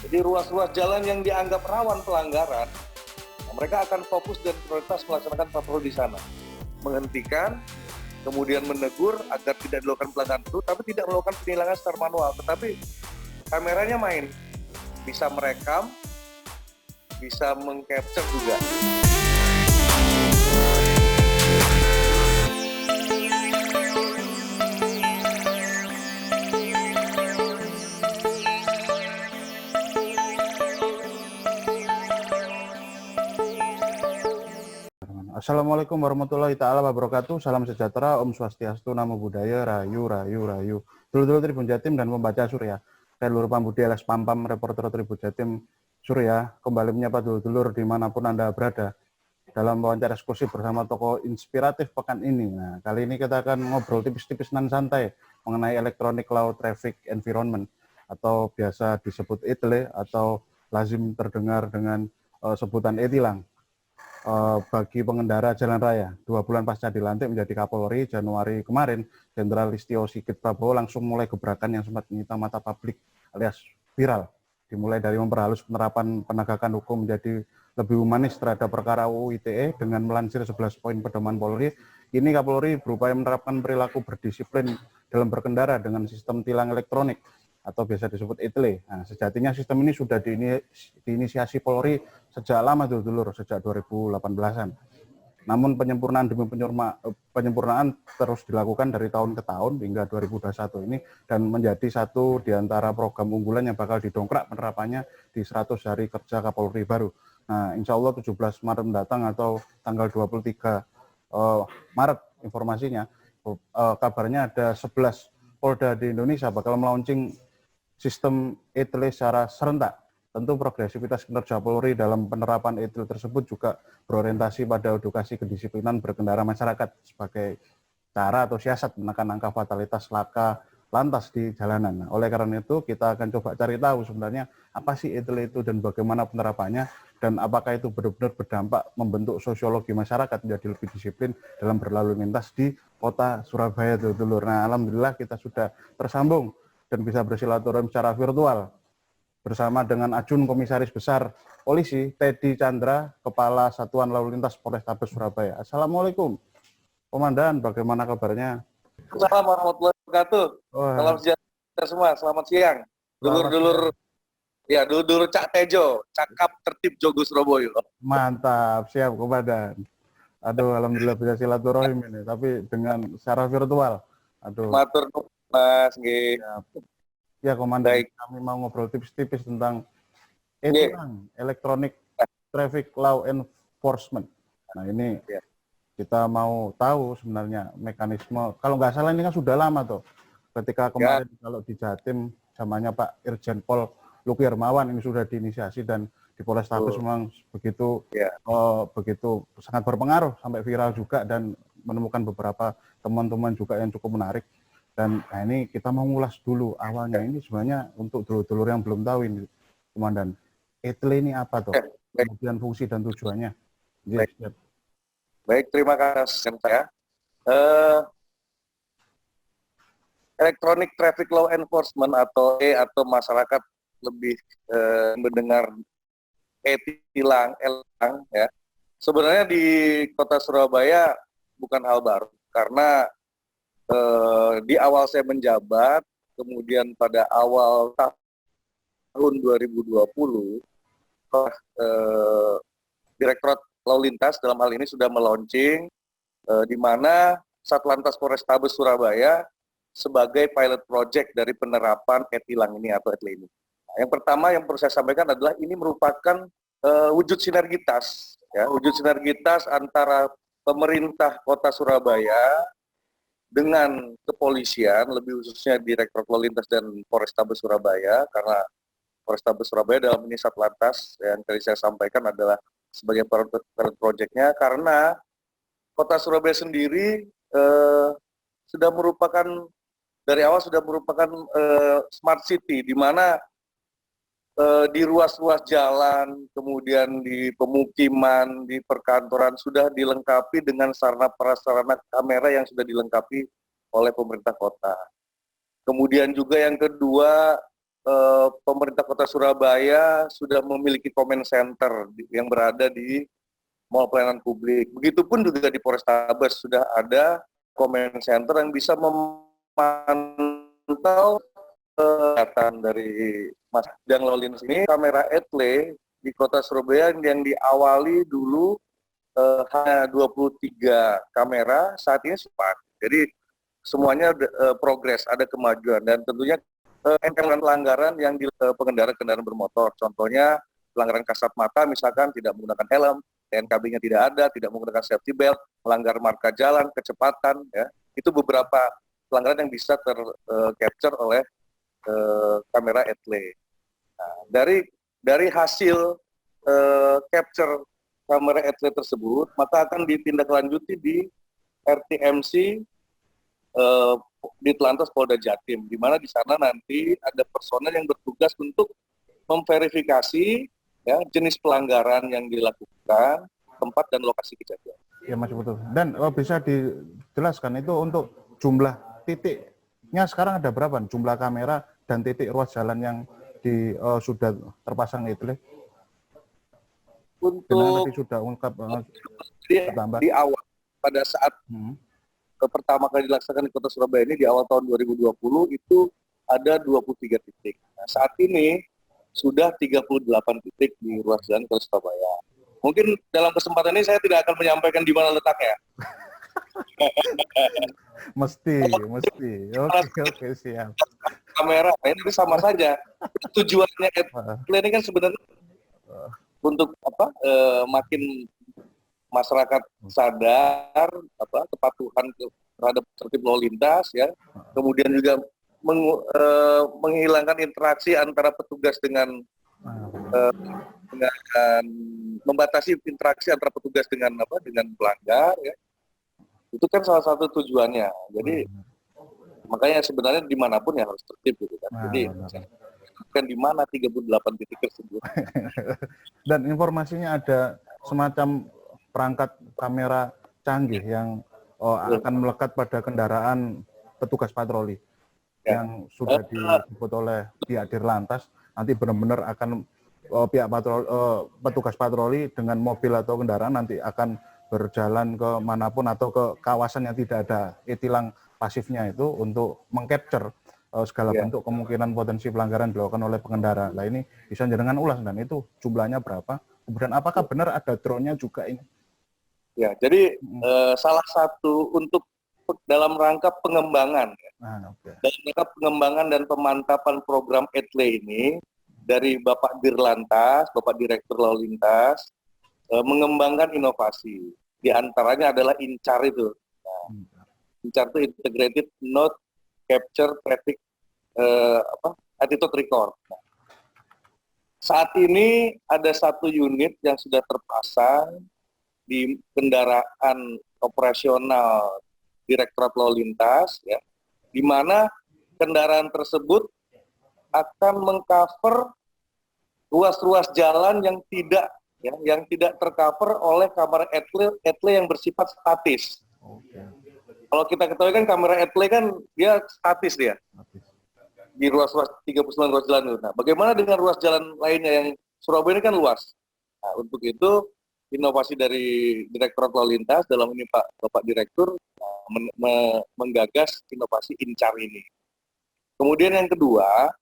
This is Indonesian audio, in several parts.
Jadi ruas-ruas jalan yang dianggap rawan pelanggaran, mereka akan fokus dan prioritas melaksanakan patroli di sana. Menghentikan, kemudian menegur agar tidak dilakukan pelanggaran itu, tapi tidak melakukan penilangan secara manual. Tetapi kameranya main, bisa merekam, bisa meng-capture juga. Assalamualaikum warahmatullahi taala wabarakatuh. Salam sejahtera, Om Swastiastu, Namo Buddhaya, Rayu, Rayu, Rayu. Dulur-dulur Tribun Jatim dan pembaca Surya. Saya Lur Pambudi alias Pampam, reporter Tribun Jatim Surya. Kembali menyapa dulur-dulur dimanapun Anda berada. Dalam wawancara eksklusif bersama tokoh inspiratif pekan ini. Nah, kali ini kita akan ngobrol tipis-tipis dan santai mengenai Electronic Law Traffic Environment atau biasa disebut ETLE atau lazim terdengar dengan sebutan e-tilang. Bagi pengendara jalan raya. 2 bulan pasca dilantik menjadi Kapolri, Januari kemarin, Jenderal Listio Sigit Prabowo langsung mulai gebrakan yang sempat menyita mata publik alias viral. Dimulai dari memperhalus penerapan penegakan hukum menjadi lebih humanis terhadap perkara UU ITE dengan melansir 11 poin pedoman Polri. Ini Kapolri berupaya menerapkan perilaku berdisiplin dalam berkendara dengan sistem tilang elektronik atau biasa disebut ETLE. Nah, sejatinya sistem ini sudah diinisiasi Polri sejak lama dulur, sejak 2018-an. Namun penyempurnaan demi penyempurnaan terus dilakukan dari tahun ke tahun hingga 2021 ini dan menjadi satu di antara program unggulan yang bakal didongkrak penerapannya di 100 hari kerja Kapolri baru. Nah, insya Allah 17 Maret mendatang atau tanggal 23 Maret informasinya, kabarnya ada 11 Polda di Indonesia bakal melaunching sistem ETLE secara serentak. Tentu progresivitas kinerja Polri dalam penerapan ETLE tersebut juga berorientasi pada edukasi kedisiplinan berkendara masyarakat sebagai cara atau siasat menekan angka fatalitas laka lantas di jalanan. Nah, oleh karena itu kita akan coba cari tahu sebenarnya apa sih ETLE itu dan bagaimana penerapannya dan apakah itu benar-benar berdampak membentuk sosiologi masyarakat menjadi lebih disiplin dalam berlalu lintas di kota Surabaya, dulur. Nah, alhamdulillah kita sudah tersambung dan bisa bersilaturahmi secara virtual bersama dengan Ajun Komisaris Besar Polisi Teddy Chandra, Kepala Satuan Lalu Lintas Polrestabes Surabaya. Assalamualaikum, Komandan. Bagaimana kabarnya? Assalamualaikum warahmatullahi wabarakatuh. Salam sejahtera semua. Selamat siang. Dulur-dulur, ya dulur Cak Tejo, Cakap Tertib Jogo Surabaya. Mantap, siap Komandan. Aduh, alhamdulillah bisa silaturahim ini, tapi dengan secara virtual. Aduh. Matur Mas, nggih. Ya, Komandan, Baik. kami mau ngobrol tipis-tipis tentang e-tilang, Electronic Traffic Law Enforcement. Nah, ini kita mau tahu sebenarnya mekanisme, kalau nggak salah ini kan sudah lama tuh, ketika kemarin kalau di Jatim, zamannya Pak Irjen Pol Luki Hermawan ini sudah diinisiasi dan di Polrestabes memang begitu begitu sangat berpengaruh sampai viral juga dan menemukan beberapa teman-teman juga yang cukup menarik. Dan nah ini kita mau ngulas dulu awalnya ini sebenarnya untuk dulur-dulur yang belum tahu ini, Komandan. ETLE ini apa toh? Kemudian fungsi dan tujuannya. Baik, terima kasih saya. Electronic Traffic Law Enforcement atau atau masyarakat lebih mendengar e-tilang, ya. Sebenarnya di Kota Surabaya bukan hal baru karena di awal saya menjabat, kemudian pada awal tahun 2020, Direktorat Lalu Lintas dalam hal ini sudah melaunching, di mana Satlantas Polrestabes Surabaya sebagai pilot project dari penerapan e-tilang ini atau ETLE ini. Nah, yang pertama yang perlu saya sampaikan adalah ini merupakan wujud sinergitas, ya, wujud sinergitas antara pemerintah Kota Surabaya dengan kepolisian, lebih khususnya Direktorat Lalu Lintas dan Polrestabes Surabaya, karena Polrestabes Surabaya dalam ini Satlantas yang tadi saya sampaikan adalah sebagai pilot project-nya, karena Kota Surabaya sendiri sudah merupakan dari awal sudah merupakan smart city, di mana di ruas-ruas jalan, kemudian di pemukiman, di perkantoran sudah dilengkapi dengan sarana prasarana kamera yang sudah dilengkapi oleh pemerintah kota. Kemudian juga yang kedua, pemerintah Kota Surabaya sudah memiliki comment center yang berada di Mall Pelayanan Publik. Begitupun juga di Polrestabes sudah ada comment center yang bisa memantau kegiatan dari Mas dan lalu lintas ini. Kamera etle di Kota Surabaya yang diawali dulu hanya 23 kamera, saat ini sempat. Jadi semuanya progres, ada kemajuan, dan tentunya pelanggaran yang di pengendara kendaraan bermotor. Contohnya pelanggaran kasat mata, misalkan tidak menggunakan helm, TNKB-nya tidak ada, tidak menggunakan safety belt, melanggar marka jalan, kecepatan, ya. Itu beberapa pelanggaran yang bisa tercapture oleh kamera etle. Nah, dari hasil capture kamera etle tersebut, maka akan ditindaklanjuti di RTMC di Telantas Polda Jatim, di mana di sana nanti ada personel yang bertugas untuk memverifikasi ya jenis pelanggaran yang dilakukan, tempat dan lokasi kejadian. Ya Mas, betul. Dan bisa dijelaskan itu untuk jumlah titiknya sekarang ada berapa? Jumlah kamera dan titik ruas jalan yang sudah terpasang itu? Untuk tadi sudah ungkap di awal pada saat pertama kali dilaksanakan di Kota Surabaya ini di awal tahun 2020 itu ada 23 titik. Nah, saat ini sudah 38 titik di ruas jalan Kota Surabaya. Mungkin dalam kesempatan ini saya tidak akan menyampaikan di mana letaknya. Mesti. Oke, siap. Kamera ini sama saja. Tujuannya ini kan sebenarnya untuk makin masyarakat sadar kepatuhan terhadap tertib lalu lintas, ya. Kemudian juga menghilangkan interaksi antara petugas dengan membatasi interaksi antara petugas dengan pelanggar, ya. Itu kan salah satu tujuannya. Jadi makanya sebenarnya dimanapun ya harus tertib gitu kan. Jadi kan di mana 38 titik tersebut. Dan informasinya ada semacam perangkat kamera canggih yang akan melekat pada kendaraan petugas patroli yang sudah disebut oleh pihak Dirlantas. Nanti benar-benar akan pihak petugas patroli dengan mobil atau kendaraan nanti akan berjalan ke manapun atau ke kawasan yang tidak ada e-tilang pasifnya itu untuk mengcapture segala bentuk kemungkinan potensi pelanggaran dilakukan oleh pengendara. Nah ini bisa jenengan ulas, dan itu jumlahnya berapa? Kemudian apakah benar ada drone-nya juga ini? Ya, jadi salah satu untuk dalam rangka pengembangan, dalam rangka pengembangan dan pemantapan program etle ini dari Bapak Dirlantas, Bapak Direktur Lalu Lintas mengembangkan inovasi. Di antaranya adalah INCAR itu. Nah, INCAR itu Integrated Node Capture Traffic Attitude Record. Nah, saat ini ada satu unit yang sudah terpasang di kendaraan operasional Direktorat Lalu Lintas, ya, di mana kendaraan tersebut akan mengcover ruas-ruas jalan yang tidak tercover oleh kamera etle yang bersifat statis. Kalau kita ketahui kan kamera etle kan dia statis dia di ruas-ruas 39 ruas jalan itu. Nah, bagaimana dengan ruas jalan lainnya yang Surabaya ini kan luas. Nah, untuk itu inovasi dari Direktorat Lalu Lintas dalam ini Bapak Direktur menggagas inovasi INCAR ini. Kemudian yang kedua,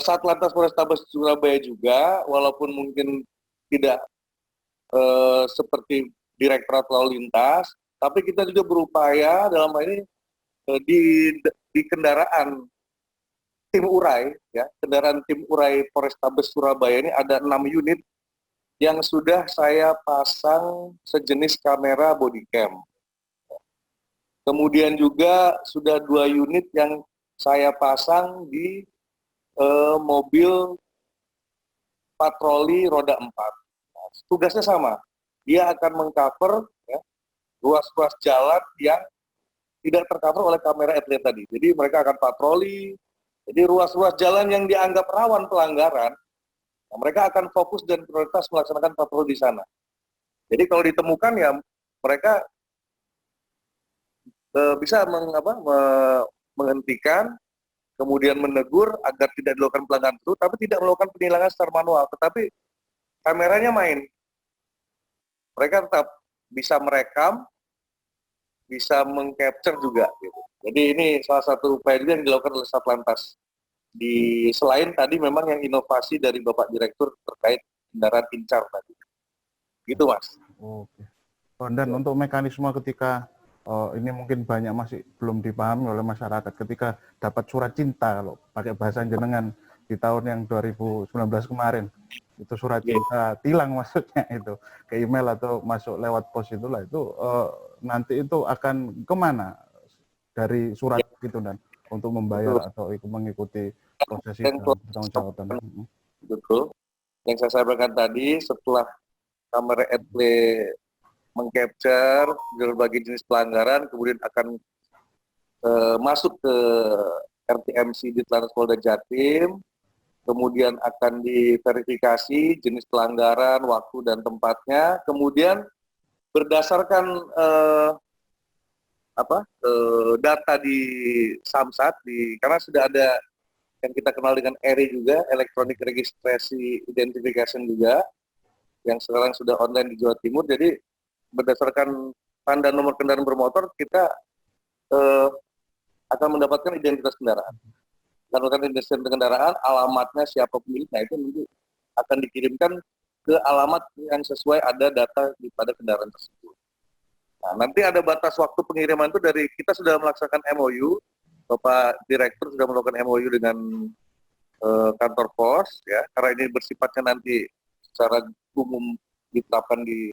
Satlantas Polrestabes Surabaya juga, walaupun mungkin tidak seperti Direktorat Lalu Lintas, tapi kita juga berupaya dalam hal ini di kendaraan tim urai, ya, kendaraan tim urai Polrestabes Surabaya ini ada 6 unit yang sudah saya pasang sejenis kamera body cam. Kemudian juga sudah 2 unit yang saya pasang di mobil patroli roda 4. Nah, tugasnya sama, dia akan mengcover ya, ruas-ruas jalan yang tidak tercover oleh kamera etle tadi. Jadi mereka akan patroli, jadi ruas-ruas jalan yang dianggap rawan pelanggaran, nah, mereka akan fokus dan prioritas melaksanakan patroli di sana. Jadi kalau ditemukan ya mereka bisa menghentikan kemudian menegur agar tidak dilakukan pelanggaran itu, tapi tidak melakukan penilangan secara manual, tetapi kameranya main. Mereka tetap bisa merekam, bisa mengcapture juga gitu. Jadi ini salah satu upaya juga yang dilakukan oleh Satlantas. Selain tadi memang yang inovasi dari Bapak Direktur terkait kendaraan incar tadi. Gitu Mas. Oke. Dan untuk mekanisme ketika ini mungkin banyak masih belum dipahami oleh masyarakat ketika dapat surat cinta, kalau pakai bahasa jenengan di tahun yang 2019 kemarin, itu surat cinta tilang maksudnya itu ke email atau masuk lewat pos itulah, itu nanti itu akan kemana dari surat itu dan untuk membayar atau mengikuti proses itu pertanggungjawaban. Betul. Yang saya sampaikan tadi, setelah kamera etle mengcapture berbagai jenis pelanggaran, kemudian akan masuk ke RTMC di Telantas Polda Jatim, kemudian akan diverifikasi jenis pelanggaran, waktu dan tempatnya, kemudian berdasarkan data di Samsat, karena sudah ada yang kita kenal dengan ERI juga, Electronic Registrasi Identification juga, yang sekarang sudah online di Jawa Timur. Jadi berdasarkan tanda nomor kendaraan bermotor, kita akan mendapatkan identitas kendaraan. Mendapatkan identitas kendaraan, alamatnya siapa pemiliknya, itu nanti akan dikirimkan ke alamat yang sesuai ada data pada kendaraan tersebut. Nah, nanti ada batas waktu pengiriman itu dari kita sudah melaksanakan MOU, Bapak Direktur sudah melakukan MOU dengan kantor pos, ya, karena ini bersifatnya nanti secara umum diterapkan di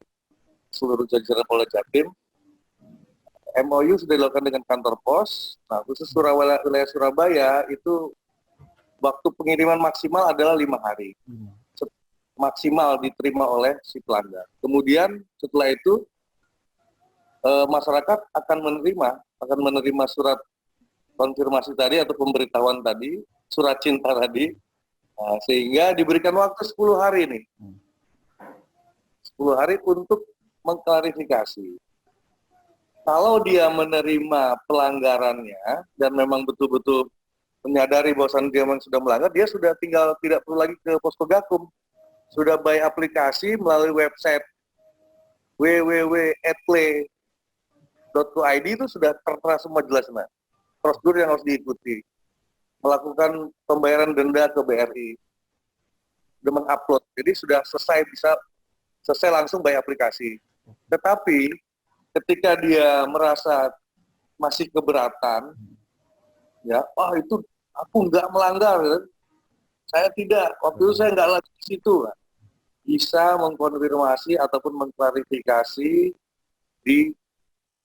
seluruh jajaran Polda Jatim. MOU sudah dilakukan dengan kantor pos. Nah, khusus wilayah Surabaya itu waktu pengiriman maksimal adalah 5 hari. Maksimal diterima oleh si pelanggar. Kemudian setelah itu masyarakat akan menerima surat konfirmasi tadi atau pemberitahuan tadi, surat cinta tadi, sehingga diberikan waktu 10 hari nih. 10 hari untuk mengklarifikasi. Kalau dia menerima pelanggarannya dan memang betul-betul menyadari bahwa dia memang sudah melanggar, dia sudah tinggal tidak perlu lagi ke Posko Gakum. Sudah by aplikasi melalui website www.etle.co.id itu sudah tertera semua jelas, Mas. Prosedur yang harus diikuti. Melakukan pembayaran denda ke BRI. Sudah mengupload. Jadi sudah selesai langsung by aplikasi. Tetapi ketika dia merasa masih keberatan, ya, itu aku nggak melanggar, saya tidak, waktu itu saya nggak lagi di situ, bisa mengkonfirmasi ataupun mengklarifikasi di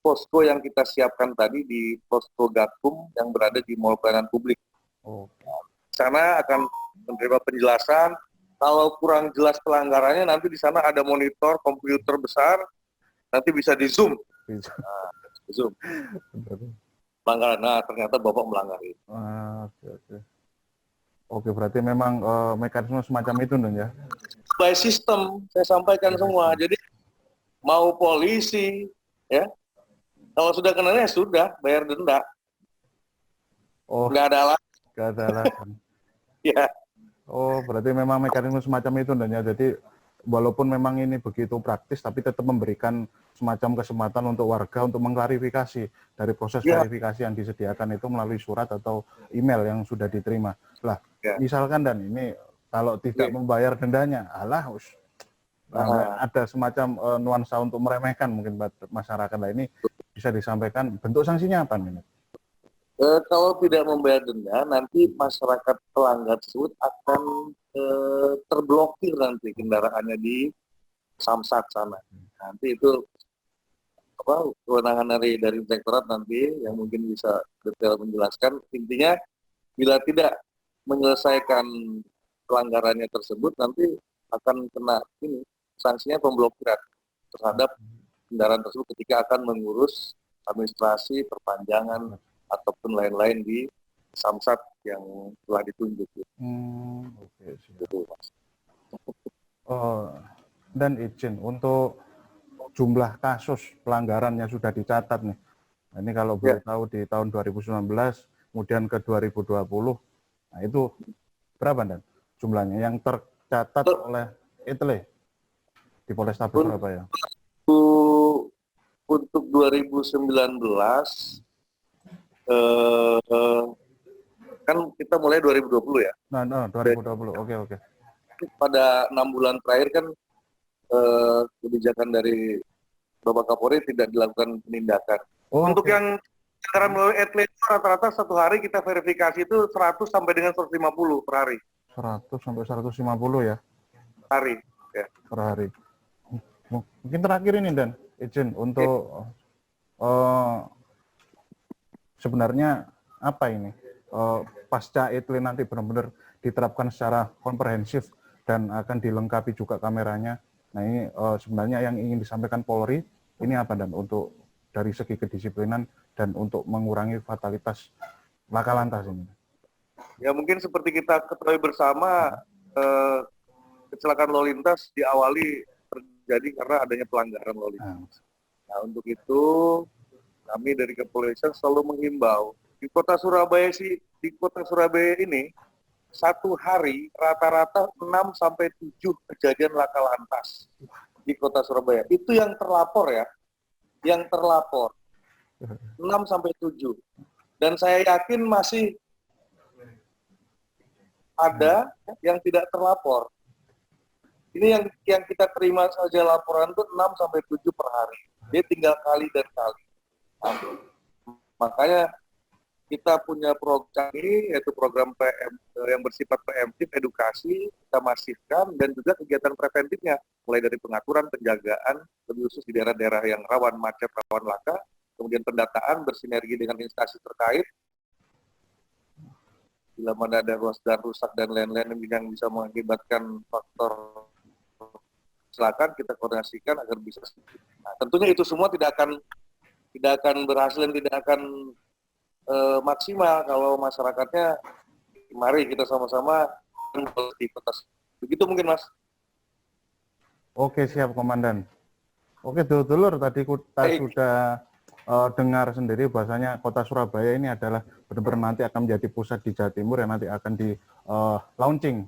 posko yang kita siapkan tadi di Posko Gakum yang berada di Mall Pelayanan Publik. Sana akan menerima penjelasan. Kalau kurang jelas pelanggarannya, nanti di sana ada monitor komputer besar. Nanti bisa di zoom. Zoom. Pelanggaran. Nah, ternyata Bapak melanggar itu. Oke, berarti memang mekanisme semacam itu, Don, ya? By system, saya sampaikan semua. Jadi mau polisi, ya, kalau sudah kenanya sudah bayar denda. Nggak ada alasan. Nggak ada alasan. Ya. Berarti memang mekanisme semacam itu, Don, ya. Jadi walaupun memang ini begitu praktis, tapi tetap memberikan semacam kesempatan untuk warga untuk mengklarifikasi dari proses verifikasi yang disediakan itu melalui surat atau email yang sudah diterima. Lah, misalkan Dan ini kalau tidak membayar dendanya, ada semacam nuansa untuk meremehkan mungkin masyarakat. Lah, ini bisa disampaikan bentuk sanksinya apa nih? Kalau tidak membayar denda, nanti masyarakat pelanggar tersebut akan terblokir nanti kendaraannya di Samsat sana. Nanti itu kewenangan dari Direktorat nanti yang mungkin bisa detail menjelaskan. Intinya bila tidak menyelesaikan pelanggarannya tersebut, nanti akan kena sanksinya pemblokiran terhadap kendaraan tersebut ketika akan mengurus administrasi, perpanjangan ataupun lain-lain di Samsat yang telah ditunjuk. Dan izin untuk jumlah kasus pelanggaran yang sudah dicatat nih. Ini kalau boleh tahu di tahun 2019 kemudian ke 2020. Nah, itu berapa dan jumlahnya yang tercatat oleh Etle di Polrestabes Surabaya? Untuk 2019 kan kita mulai 2020 ya. Nah, 2020. Oke. Pada 6 bulan terakhir kan kebijakan dari Bapak Kapolri tidak dilakukan penindakan. Untuk yang sekarang melalui Etle itu rata-rata satu hari kita verifikasi itu 100 sampai dengan 150 per hari. 100 sampai 150 ya? Hari. Ya. Per hari. Mungkin terakhir ini Dan, izin untuk sebenarnya apa ini? Pasca Etle nanti benar-benar diterapkan secara komprehensif dan akan dilengkapi juga kameranya. Nah ini sebenarnya yang ingin disampaikan Polri ini apa Dan untuk dari segi kedisiplinan dan untuk mengurangi fatalitas laka lantas ini? Ya mungkin seperti kita ketahui bersama kecelakaan lalu lintas diawali terjadi karena adanya pelanggaran lalu lintas. Nah untuk itu kami dari kepolisian selalu menghimbau di kota Surabaya ini satu hari rata-rata 6 sampai 7 kejadian laka lantas di kota Surabaya. Itu yang terlapor ya. Yang terlapor 6 sampai 7. Dan saya yakin masih ada yang tidak terlapor. Ini yang kita terima saja laporan itu 6 sampai 7 per hari. Dia tinggal kali dan kali. Nah, makanya kita punya program ini, yaitu program yang bersifat preemptif, edukasi, kita masifkan, dan juga kegiatan preventifnya, mulai dari pengaturan, penjagaan, lebih khusus di daerah-daerah yang rawan macet, rawan laka, kemudian pendataan bersinergi dengan instansi terkait, bila mana ada ruas jalan rusak dan lain-lain yang bisa mengakibatkan faktor kecelakaan, kita koordinasikan agar bisa. Nah, tentunya itu semua tidak akan berhasil dan tidak akan maksimal kalau masyarakatnya mari kita sama-sama aktivitas. Begitu mungkin Mas. Oke siap Komandan. Oke dulur tadi kita sudah dengar sendiri bahwasanya kota Surabaya ini adalah benar-benar nanti akan menjadi pusat di Jawa Timur yang nanti akan di launching.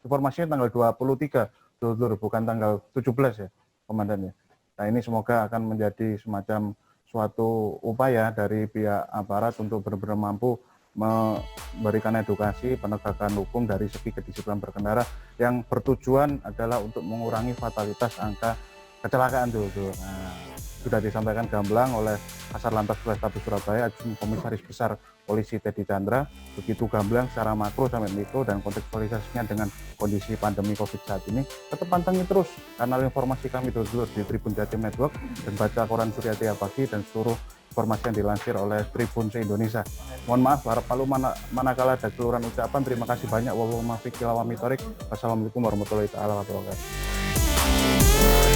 Informasinya tanggal 23 dulur bukan tanggal 17 ya Komandan ya. Nah ini semoga akan menjadi semacam suatu upaya dari pihak aparat untuk benar-benar mampu memberikan edukasi penegakan hukum dari segi kedisiplinan berkendara yang bertujuan adalah untuk mengurangi fatalitas angka kecelakaan dulu. Nah, sudah disampaikan gamblang oleh Kasarlantas Polrestabes Surabaya, Ajun Komisaris Besar Polisi Teddy Chandra, begitu gamblang secara makro sampai mikro dan kontekstualisasinya dengan kondisi pandemi COVID saat ini. Tetap pantengin terus kanal informasi kami dulu di Tribun Jatim Network dan baca koran Suryati Pagi dan seluruh informasi yang dilansir oleh Tribun Se-Indonesia. Mohon maaf, harap palu manakala ada keluaran ucapan. Terima kasih banyak. Wassalamualaikum warahmatullahi wabarakatuh.